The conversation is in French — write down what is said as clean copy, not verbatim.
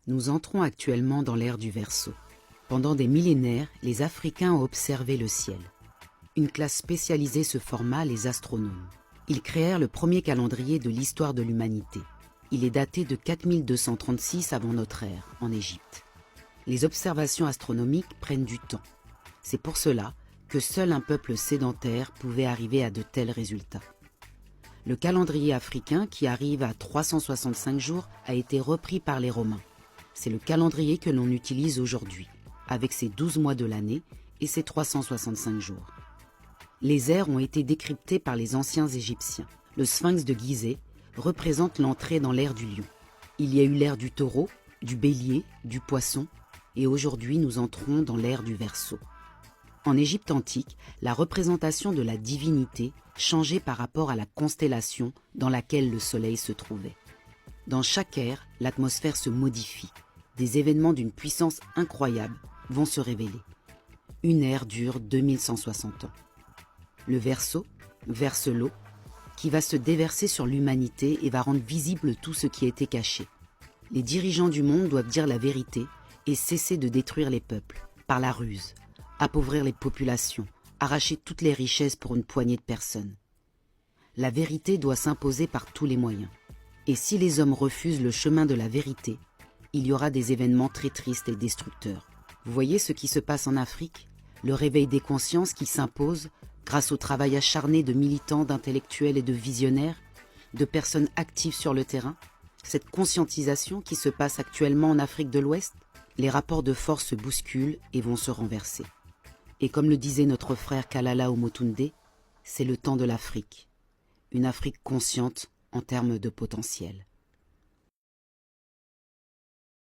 Nous entrons actuellement dans l'ère du Verseau. Pendant des millénaires, les Africains ont observé le ciel. Une classe spécialisée se forma, les astronomes. Ils créèrent le premier calendrier de l'histoire de l'humanité. Il est daté de 4236 avant notre ère, en Égypte. Les observations astronomiques prennent du temps. C'est pour cela que seul un peuple sédentaire pouvait arriver à de tels résultats. Le calendrier africain, qui arrive à 365 jours, a été repris par les Romains. C'est le calendrier que l'on utilise aujourd'hui, avec ses 12 mois de l'année et ses 365 jours. Les ères ont été décryptées par les anciens Égyptiens. Le sphinx de Gizeh représente l'entrée dans l'ère du lion. Il y a eu l'ère du taureau, du bélier, du poisson, et aujourd'hui nous entrons dans l'ère du Verseau. En Égypte antique, la représentation de la divinité changeait par rapport à la constellation dans laquelle le soleil se trouvait. Dans chaque ère, l'atmosphère se modifie. Des événements d'une puissance incroyable vont se révéler. Une ère dure 2160 ans. Le Verseau verse l'eau qui va se déverser sur l'humanité et va rendre visible tout ce qui était caché. Les dirigeants du monde doivent dire la vérité et cesser de détruire les peuples par la ruse, appauvrir les populations, arracher toutes les richesses pour une poignée de personnes. La vérité doit s'imposer par tous les moyens. Et si les hommes refusent le chemin de la vérité, il y aura des événements très tristes et destructeurs. Vous voyez ce qui se passe en Afrique? Le réveil des consciences qui s'impose grâce au travail acharné de militants, d'intellectuels et de visionnaires, de personnes actives sur le terrain. Cette conscientisation qui se passe actuellement en Afrique de l'Ouest, les rapports de force se bousculent et vont se renverser. Et comme le disait notre frère Kalala Omotunde, c'est le temps de l'Afrique. Une Afrique consciente en termes de potentiel.